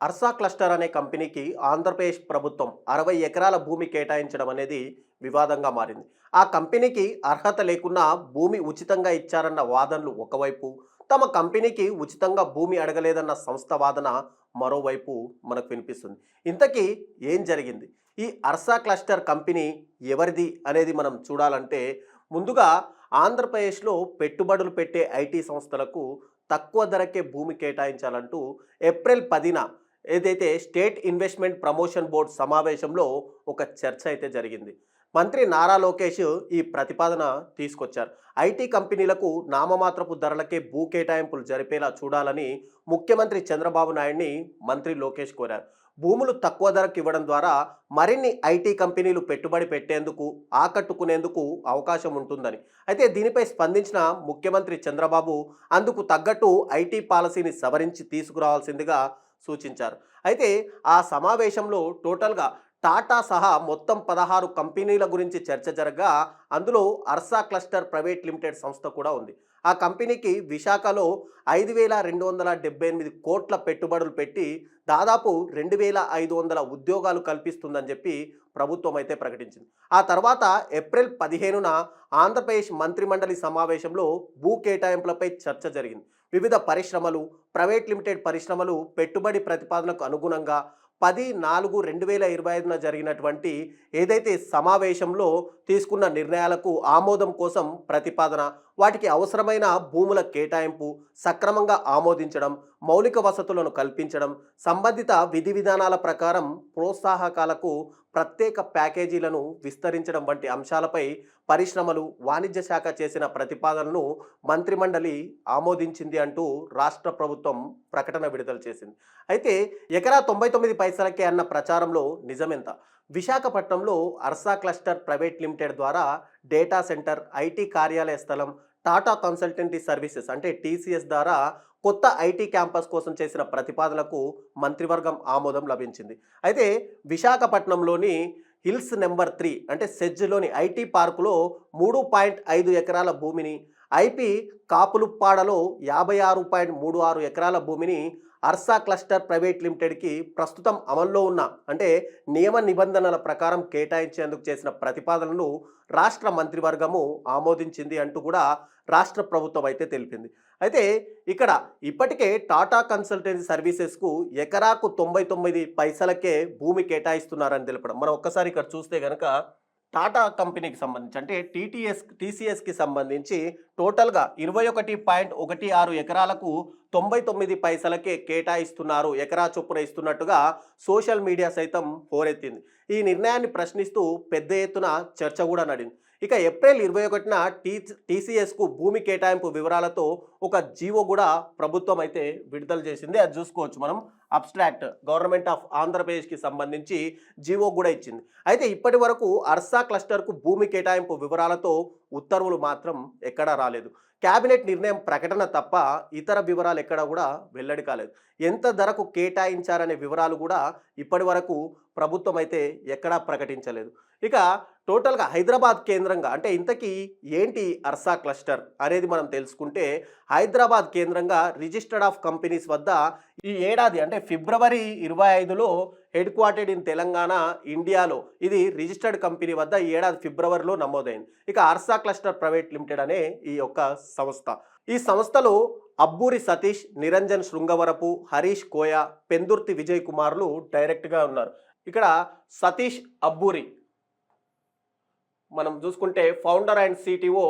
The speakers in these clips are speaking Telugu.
అర్సా క్లస్టర్ అనే కంపెనీకి ఆంధ్రప్రదేశ్ ప్రభుత్వం 60 ఎకరాల భూమి కేటాయించడం అనేది వివాదంగా మారింది. ఆ కంపెనీకి అర్హత లేకున్నా భూమి ఉచితంగా ఇచ్చారన్న వాదనలు ఒకవైపు, తమ కంపెనీకి ఉచితంగా భూమి అడగలేదన్న సంస్థ వాదన మరోవైపు మనకు వినిపిస్తుంది. ఇంతకీ ఏం జరిగింది? ఈ అర్సా క్లస్టర్ కంపెనీ ఎవరిది అనేది మనం చూడాలంటే, ముందుగా ఆంధ్రప్రదేశ్లో పెట్టుబడులు పెట్టే ఐటీ సంస్థలకు తక్కువ ధరకే భూమి కేటాయించాలంటూ ఏప్రిల్ 10న ఏదైతే స్టేట్ ఇన్వెస్ట్మెంట్ ప్రమోషన్ బోర్డ్ సమావేశంలో ఒక చర్చ అయితే జరిగింది. మంత్రి నారా లోకేష్ ఈ ప్రతిపాదన తీసుకొచ్చారు. ఐటీ కంపెనీలకు నామమాత్రపు ధరలకే భూ కేటాయింపులు జరిపేలా చూడాలని ముఖ్యమంత్రి చంద్రబాబు నాయుడిని మంత్రి లోకేష్ కోరారు. భూములు తక్కువ ధరకు ఇవ్వడం ద్వారా మరిన్ని ఐటీ కంపెనీలు పెట్టుబడి పెట్టేందుకు, ఆకట్టుకునేందుకు అవకాశం ఉంటుందని. అయితే దీనిపై స్పందించిన ముఖ్యమంత్రి చంద్రబాబు అందుకు తగ్గట్టు ఐటీ పాలసీని సవరించి తీసుకురావాల్సిందిగా సూచించారు. అయితే ఆ సమావేశంలో టోటల్గా టాటా సహా మొత్తం 16 కంపెనీల గురించి చర్చ జరగగా అందులో అర్సా క్లస్టర్ ప్రైవేట్ లిమిటెడ్ సంస్థ కూడా ఉంది. ఆ కంపెనీకి విశాఖలో 5,278 కోట్ల పెట్టుబడులు పెట్టి దాదాపు 2,500 ఉద్యోగాలు కల్పిస్తుందని చెప్పి ప్రభుత్వం అయితే ప్రకటించింది. ఆ తర్వాత ఏప్రిల్ 15న ఆంధ్రప్రదేశ్ మంత్రిమండలి సమావేశంలో భూ కేటాయింపులపై చర్చ జరిగింది. వివిధ పరిశ్రమలు, ప్రైవేట్ లిమిటెడ్ పరిశ్రమలు పెట్టుబడి ప్రతిపాదనకు అనుగుణంగా 10/4/2025న జరిగినటువంటి ఏదైతే సమావేశంలో తీసుకున్న నిర్ణయాలకు ఆమోదం కోసం ప్రతిపాదన, వాటికి అవసరమైన భూముల కేటాయింపు సక్రమంగా ఆమోదించడం, మౌలిక వసతులను కల్పించడం, సంబంధిత విధి విధానాల ప్రకారం ప్రోత్సాహకాలకు ప్రత్యేక ప్యాకేజీలను విస్తరించడం వంటి అంశాలపై పరిశ్రమలు, వాణిజ్య శాఖ చేసిన ప్రతిపాదనను మంత్రిమండలి ఆమోదించింది అంటూ రాష్ట్ర ప్రభుత్వం ప్రకటన విడుదల చేసింది. అయితే ఎకరా 99 పైసలకే అన్న ప్రచారంలో నిజమెంత? విశాఖపట్నంలో అర్సా క్లస్టర్ ప్రైవేట్ లిమిటెడ్ ద్వారా డేటా సెంటర్, ఐటీ కార్యాలయ స్థలం, టాటా కన్సల్టెన్సీ సర్వీసెస్ అంటే టీసీఎస్ ద్వారా కొత్త ఐటీ క్యాంపస్ కోసం చేసిన ప్రతిపాదనకు మంత్రివర్గం ఆమోదం లభించింది. అయితే విశాఖపట్నంలోని హిల్స్ నెంబర్ 3 అంటే సెజ్లోని ఐటీ పార్కులో 3.5 ఎకరాల భూమిని, ఐపీ కాపులుప్పాడలో 56.36 ఎకరాల భూమిని అర్సా క్లస్టర్ ప్రైవేట్ లిమిటెడ్కి ప్రస్తుతం అమల్లో ఉన్న అంటే నియమ నిబంధనల ప్రకారం కేటాయించేందుకు చేసిన ప్రతిపాదనను రాష్ట్ర మంత్రివర్గము ఆమోదించింది అంటూ కూడా రాష్ట్ర ప్రభుత్వం అయితే తెలిపింది. అయితే ఇక్కడ ఇప్పటికే టాటా కన్సల్టెన్సీ సర్వీసెస్కు ఎకరాకు 99 పైసలకే భూమి కేటాయిస్తున్నారని తెలపడం. మనం ఒక్కసారి ఇక్కడ చూస్తే కనుక టాటా కంపెనీకి సంబంధించి అంటే టీసీఎస్కి సంబంధించి టోటల్గా 21.16 ఎకరాలకు 99 పైసలకే కేటాయిస్తున్నారు, ఎకరా చొప్పున ఇస్తున్నట్టుగా సోషల్ మీడియా సైతం హోరెత్తింది. ఈ నిర్ణయాన్ని ప్రశ్నిస్తూ పెద్ద ఎత్తున చర్చ కూడా నడింది. ఇక ఏప్రిల్ 21న టీసీఎస్కు భూమి కేటాయింపు వివరాలతో ఒక జీవో కూడా ప్రభుత్వం అయితే విడుదల చేసింది. అది చూసుకోవచ్చు మనం. అబ్స్ట్రాక్ట్ గవర్నమెంట్ ఆఫ్ ఆంధ్రప్రదేశ్కి సంబంధించి జీవో కూడా ఇచ్చింది. అయితే ఇప్పటి వరకు అర్సా క్లస్టర్కు భూమి కేటాయింపు వివరాలతో ఉత్తర్వులు మాత్రం ఎక్కడా రాలేదు. కేబినెట్ నిర్ణయం ప్రకటన తప్ప ఇతర వివరాలు ఎక్కడా కూడా వెల్లడి కాలేదు. ఎంత ధరకు కేటాయించారనే వివరాలు కూడా ఇప్పటి వరకు ప్రభుత్వం అయితే ఎక్కడా ప్రకటించలేదు. ఇక టోటల్గా హైదరాబాద్ కేంద్రంగా అంటే ఇంతకీ ఏంటి అర్సా క్లస్టర్ అనేది మనం తెలుసుకుంటే, హైదరాబాద్ కేంద్రంగా రిజిస్టర్డ్ ఆఫ్ కంపెనీస్ వద్ద ఈ ఏడాది అంటే ఫిబ్రవరి 25లో హెడ్ క్వార్టెడ్ ఇన్ తెలంగాణ ఇండియాలో ఇది రిజిస్టర్డ్ కంపెనీ వద్ద ఈ ఏడాది ఫిబ్రవరిలో నమోదైంది. ఇక అర్సా క్లస్టర్ ప్రైవేట్ లిమిటెడ్ అనే ఈ యొక్క సంస్థ. ఈ సంస్థలో అబ్బూరి సతీష్, నిరంజన్ శృంగవరపు, హరీష్ కోయ, పెందుర్తి విజయ్ కుమార్లు డైరెక్ట్గా ఉన్నారు. ఇక్కడ సతీష్ అబ్బూరి మనం చూసుకుంటే ఫౌండర్ అండ్ సిటిఓ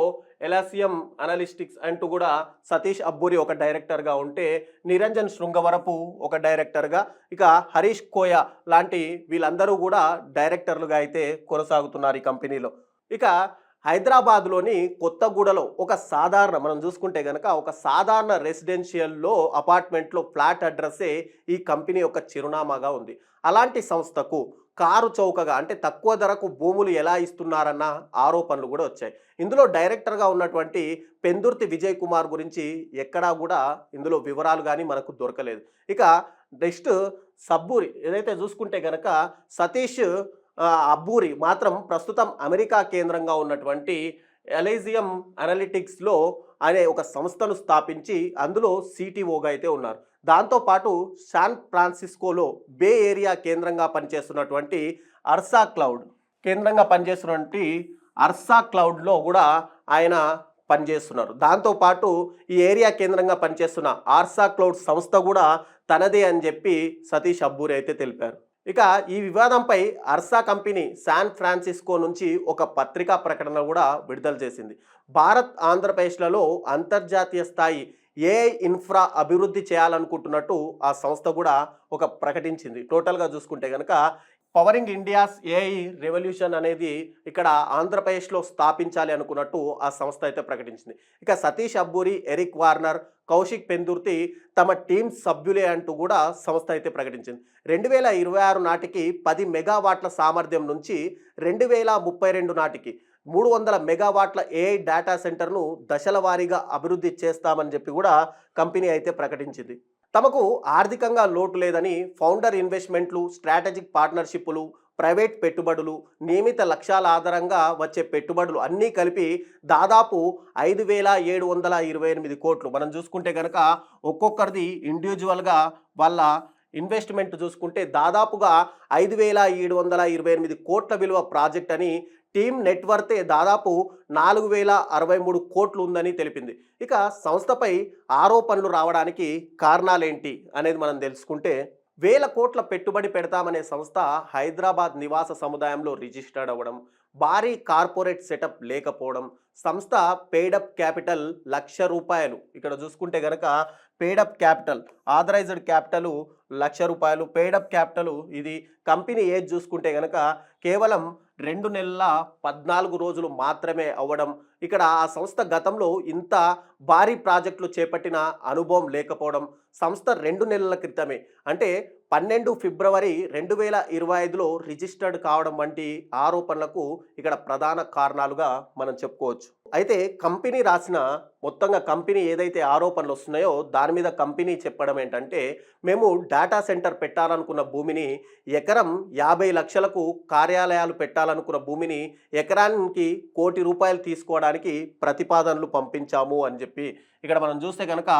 ఎలాసియం అనలిస్టిక్స్ అంటూ కూడా సతీష్ అబ్బూరి ఒక డైరెక్టర్గా ఉంటే, నిరంజన్ శృంగవరపు ఒక డైరెక్టర్గా, ఇక హరీష్ కోయ లాంటి వీళ్ళందరూ కూడా డైరెక్టర్లుగా అయితే కొనసాగుతున్నారు ఈ కంపెనీలో. ఇక హైదరాబాద్లోని కొత్తగూడలో ఒక సాధారణ మనం చూసుకుంటే కనుక ఒక సాధారణ రెసిడెన్షియల్లో అపార్ట్మెంట్లో ఫ్లాట్ అడ్రస్సే ఈ కంపెనీ యొక్క చిరునామాగా ఉంది. అలాంటి సంస్థకు కారు చౌకగా అంటే తక్కువ ధరకు భూములు ఎలా ఇస్తున్నారన్న ఆరోపణలు కూడా వచ్చాయి. ఇందులో డైరెక్టర్గా ఉన్నటువంటి పెందుర్తి విజయ్ కుమార్ గురించి ఎక్కడా కూడా ఇందులో వివరాలు కానీ మనకు దొరకలేదు. ఇక నెక్స్ట్ సబ్బూరి ఏదైతే చూసుకుంటే కనుక సతీష్ అబ్బూరి మాత్రం ప్రస్తుతం అమెరికా కేంద్రంగా ఉన్నటువంటి ఎలైజియం అనలిటిక్స్లో అనే ఒక సంస్థను స్థాపించి అందులో సిటిఓగా అయితే ఉన్నారు. దాంతోపాటు శాన్ ఫ్రాన్సిస్కోలో బే ఏరియా కేంద్రంగా పనిచేస్తున్నటువంటి అర్సా క్లౌడ్ కేంద్రంగా పనిచేస్తున్నటువంటి అర్సా క్లౌడ్లో కూడా ఆయన పనిచేస్తున్నారు. దాంతోపాటు ఈ ఏరియా కేంద్రంగా పనిచేస్తున్న ఆర్సా క్లౌడ్ సంస్థ కూడా తనదే అని చెప్పి సతీష్ అబ్బూరి అయితే తెలిపారు. ఇక ఈ వివాదంపై అర్సా కంపెనీ శాన్ ఫ్రాన్సిస్కో నుంచి ఒక పత్రికా ప్రకటన కూడా విడుదల చేసింది. భారత్ ఆంధ్రప్రదేశ్లలో అంతర్జాతీయ స్థాయి ఏఐ ఇన్ఫ్రా అభివృద్ధి చేయాలనుకుంటున్నట్టు ఆ సంస్థ కూడా ఒక ప్రకటించింది. టోటల్గా చూసుకుంటే కనుక పవరింగ్ ఇండియాస్ ఏఐ రెవల్యూషన్ అనేది ఇక్కడ ఆంధ్రప్రదేశ్లో స్థాపించాలి అనుకున్నట్టు ఆ సంస్థ అయితే ప్రకటించింది. ఇక సతీష్ అబ్బూరి, ఎరిక్ వార్నర్, కౌశిక్ పెందుర్తి తమ టీం సభ్యులే అంటూ కూడా సంస్థ అయితే ప్రకటించింది. 2026 నాటికి 10 మెగావాట్ల సామర్థ్యం నుంచి 2032 నాటికి 300 మెగావాట్ల ఏఐ డేటా సెంటర్ను దశల వారీగా అభివృద్ధి చేస్తామని చెప్పి కూడా కంపెనీ అయితే ప్రకటించింది. తమకు ఆర్థికంగా లోటు లేదని ఫౌండర్ ఇన్వెస్ట్మెంట్లు, స్ట్రాటజిక్ పార్ట్నర్షిప్లు, ప్రైవేట్ పెట్టుబడులు, నియమిత లక్ష్యాల ఆధారంగా వచ్చే పెట్టుబడులు అన్నీ కలిపి దాదాపు 5,728 కోట్లు. మనం చూసుకుంటే కనుక ఒక్కొక్కరిది ఇండివిజువల్గా వాళ్ళ ఇన్వెస్ట్మెంట్ చూసుకుంటే దాదాపుగా 5,728 కోట్ల విలువ ప్రాజెక్ట్ అని, టీమ్ నెట్వర్తే దాదాపు 4,063 కోట్లు ఉందని తెలిపింది. ఇక సంస్థపై ఆరోపణలు రావడానికి కారణాలేంటి అనేది మనం తెలుసుకుంటే, వేల కోట్ల పెట్టుబడి పెడతామనే సంస్థ హైదరాబాద్ నివాస సముదాయంలో రిజిస్టర్డ్ అవ్వడం, భారీ కార్పొరేట్ సెటప్ లేకపోవడం, సంస్థ పెయిడప్ క్యాపిటల్ ₹1,00,000. ఇక్కడ చూసుకుంటే కనుక paid up capital, authorised capital ₹1,00,000, paid up capital. ఇది కంపెనీ ఏజ్ చూసుకుంటే కనుక కేవలం 2 నెలల 14 రోజులు మాత్రమే అవ్వడం. ఇక్కడ ఆ సంస్థ గతంలో ఇంత భారీ ప్రాజెక్టులు చేపట్టిన అనుభవం లేకపోవడం, సంస్థ 2 నెలల క్రితమే అంటే 12 ఫిబ్రవరి 2025లో రిజిస్టర్డ్ కావడం వంటి ఆరోపణలకు ఇక్కడ ప్రధాన కారణాలుగా మనం చెప్పుకోవచ్చు. అయితే కంపెనీ రాసిన మొత్తంగా కంపెనీ ఏదైతే ఆరోపణలు వస్తున్నాయో దాని మీద కంపెనీ చెప్పడం ఏంటంటే, మేము డేటా సెంటర్ పెట్టాలనుకున్న భూమిని ఎకరం 50 లక్షలకు, కార్యాలయాలు పెట్టాలనుకున్న భూమిని ఎకరానికి ₹1,00,00,000 తీసుకోవడానికి ప్రతిపాదనలు పంపించాము అని చెప్పి ఇక్కడ మనం చూస్తే కనుక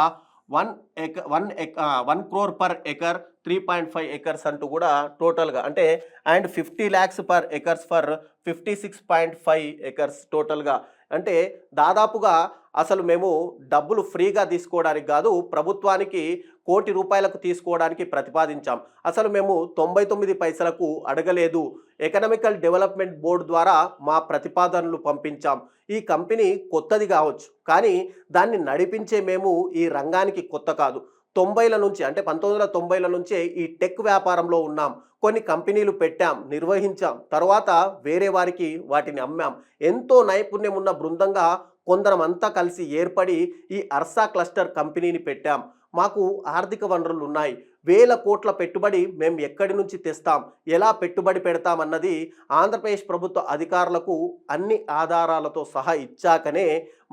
1 crore పర్ ఎకర్, 3.5 acres అంటూ కూడా టోటల్గా అంటే and 50 lakhs per acres for 56.5 acres టోటల్గా. అంటే దాదాపుగా అసలు మేము డబ్బులు ఫ్రీగా తీసుకోవడానికి కాదు, ప్రభుత్వానికి ₹1,00,00,000 తీసుకోవడానికి ప్రతిపాదించాం. అసలు మేము 99 పైసలకు అడగలేదు. ఎకనామికల్ డెవలప్మెంట్ బోర్డు ద్వారా మా ప్రతిపాదనలు పంపించాం. ఈ కంపెనీ కొత్తది కావచ్చు, కానీ దాన్ని నడిపించే మేము ఈ రంగానికి కొత్త కాదు. 90ల నుంచి అంటే 1990ల నుంచే ఈ టెక్ వ్యాపారంలో ఉన్నాం. కొన్ని కంపెనీలు పెట్టాం, నిర్వహించాం, తర్వాత వేరే వారికి వాటిని అమ్మాం. ఎంతో నైపుణ్యం ఉన్న బృందంగా కొందరమంతా కలిసి ఏర్పడి ఈ అర్సా క్లస్టర్ కంపెనీని పెట్టాం. మాకు ఆర్థిక వనరులు ఉన్నాయి. వేల కోట్ల పెట్టుబడి మేము ఎక్కడి నుంచి తెస్తాం, ఎలా పెట్టుబడి పెడతామన్నది ఆంధ్రప్రదేశ్ ప్రభుత్వ అధికారులకు అన్ని ఆధారాలతో సహా ఇచ్చాకనే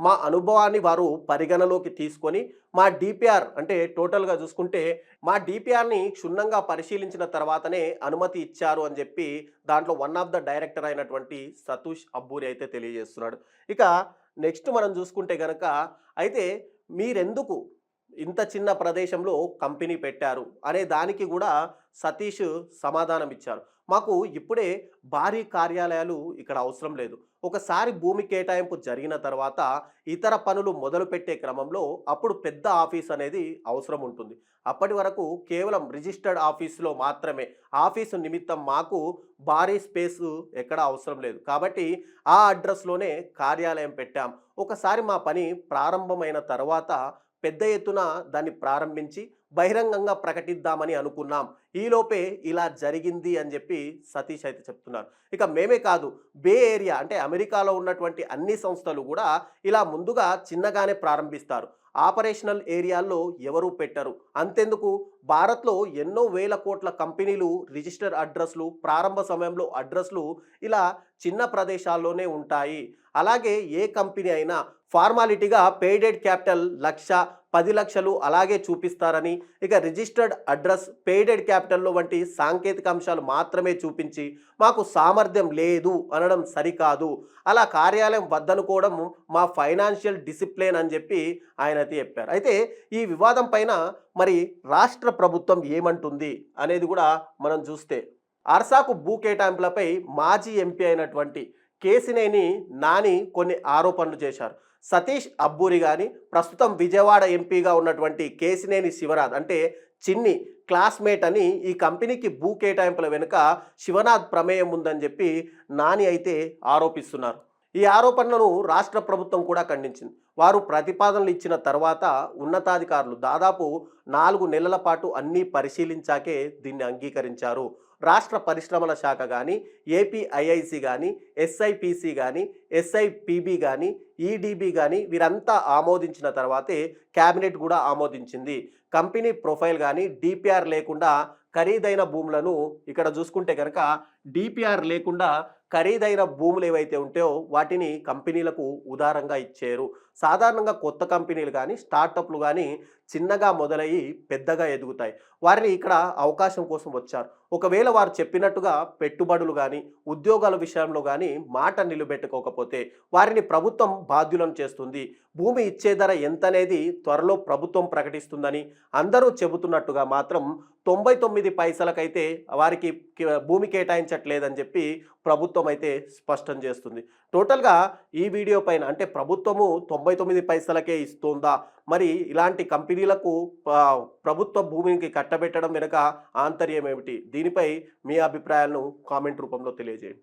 మా అనుభవాన్ని వారు పరిగణలోకి తీసుకొని మా డిపిఆర్ అంటే టోటల్గా చూసుకుంటే మా డిపిఆర్ని క్షుణ్ణంగా పరిశీలించిన తర్వాతనే అనుమతి ఇచ్చారు అని చెప్పి దాంట్లో వన్ ఆఫ్ ద డైరెక్టర్ అయినటువంటి సతీష్ అబ్బూరి అయితే తెలియజేస్తున్నాడు. ఇక నెక్స్ట్ మనం చూసుకుంటే కనుక అయితే మీరెందుకు ఇంత చిన్న ప్రదేశంలో కంపెనీ పెట్టారు అనే దానికి కూడా సతీష్ సమాధానం ఇచ్చారు. మాకు ఇప్పుడే భారీ కార్యాలయాలు ఇక్కడ అవసరం లేదు. ఒకసారి భూమి కేటాయింపు జరిగిన తర్వాత ఇతర పనులు మొదలుపెట్టే క్రమంలో అప్పుడు పెద్ద ఆఫీస్ అనేది అవసరం ఉంటుంది. అప్పటి వరకు కేవలం రిజిస్టర్డ్ ఆఫీసులో మాత్రమే, ఆఫీసు నిమిత్తం మాకు భారీ స్పేసు ఎక్కడ అవసరం లేదు. కాబట్టి ఆ అడ్రస్లోనే కార్యాలయం పెట్టాం. ఒకసారి మా పని ప్రారంభమైన తర్వాత పెద్ద ఎత్తున దాన్ని ప్రారంభించి బహిరంగంగా ప్రకటిద్దామని అనుకున్నాం. ఈలోపే ఇలా జరిగింది అని చెప్పి సతీష్ అయితే చెప్తున్నారు. ఇక మేమే కాదు, బే ఏరియా అంటే అమెరికాలో ఉన్నటువంటి అన్ని సంస్థలు కూడా ఇలా ముందుగా చిన్నగానే ప్రారంభిస్తారు. ఆపరేషనల్ ఏరియాల్లో ఎవరూ పెట్టరు. అంతెందుకు, భారత్లో ఎన్నో వేల కోట్ల కంపెనీలు రిజిస్టర్ అడ్రస్లు, ప్రారంభ సమయంలో అడ్రస్లు ఇలా చిన్న ప్రదేశాల్లోనే ఉంటాయి. అలాగే ఏ కంపెనీ అయినా ఫార్మాలిటీగా పెయిడెడ్ క్యాపిటల్ 1,00,000 10 లక్షలు అలాగే చూపిస్తారని, ఇక రిజిస్టర్డ్ అడ్రస్, పెయిడెడ్ క్యాపిటల్‌లో వంటి సాంకేతిక అంశాలు మాత్రమే చూపించి మాకు సామర్థ్యం లేదు అనడం సరికాదు. అలా కార్యాలయం వద్దనుకోవడం మా ఫైనాన్షియల్ డిసిప్లిన్ అని చెప్పి ఆయనైతే చెప్పారు. అయితే ఈ వివాదం పైన మరి రాష్ట్ర ప్రభుత్వం ఏమంటుంది అనేది కూడా మనం చూస్తే, అర్సాకు భూ కేటాయింపులపై మాజీ ఎంపీ అయినటువంటి కేసినేని నాని కొన్ని ఆరోపణలు చేశారు. సతీష్ అబ్బూరి గాని, ప్రస్తుతం విజయవాడ ఎంపీగా ఉన్నటువంటి కేసినేని శివనాథ్ అంటే చిన్ని క్లాస్మేట్ అని ఈ కంపెనీకి భూ కేటాయింపుల వెనుక శివనాథ్ ప్రమేయం ఉందని చెప్పి నాని అయితే ఆరోపిస్తున్నారు. ఈ ఆరోపణలను రాష్ట్ర ప్రభుత్వం కూడా ఖండించింది. వారు ప్రతిపాదనలు ఇచ్చిన తర్వాత ఉన్నతాధికారులు దాదాపు 4 నెలల పాటు అన్నీ పరిశీలించాకే దీన్ని అంగీకరించారు. రాష్ట్ర పరిశ్రమల శాఖ కానీ, ఏపీఐఐసి కానీ, ఎస్ఐపిసి కానీ, ఎస్ఐపిబి కానీ, ఈడీబీ కానీ వీరంతా ఆమోదించిన తర్వాతే క్యాబినెట్ కూడా ఆమోదించింది. కంపెనీ ప్రొఫైల్ కానీ డిపిఆర్ లేకుండా ఖరీదైన భూములను ఇక్కడ చూసుకుంటే కనుక డిపిఆర్ లేకుండా ఖరీదైన భూములు ఏవైతే ఉంటాయో వాటిని కంపెనీలకు ఉదారంగా ఇచ్చారు. సాధారణంగా కొత్త కంపెనీలు కానీ స్టార్టప్లు కానీ చిన్నగా మొదలయ్యి పెద్దగా ఎదుగుతాయి. వారిని ఇక్కడ అవకాశం కోసం వచ్చారు. ఒకవేళ వారు చెప్పినట్టుగా పెట్టుబడులు కానీ ఉద్యోగాల విషయంలో కానీ మాట నిలబెట్టుకోకపోతే వారిని ప్రభుత్వం బాధ్యులను చేస్తుంది. భూమి ఇచ్చే ధర ఎంతనేది త్వరలో ప్రభుత్వం ప్రకటిస్తుందని అందరూ చెబుతున్నట్టుగా మాత్రం 99 పైసలకైతే వారికి భూమి కేటాయించట్లేదని చెప్పి ప్రభుత్వం అయితే స్పష్టం చేస్తుంది. టోటల్గా ఈ వీడియో పైన అంటే ప్రభుత్వము 99 పైసలకే ఇస్తుందా, మరి ఇలాంటి కంపెనీలకు ప్రభుత్వ భూమికి కట్టబెట్టడం వెనుక ఆంతర్యం ఏమిటి? దీనిపై మీ అభిప్రాయాలను కామెంట్ రూపంలో తెలియజేయండి.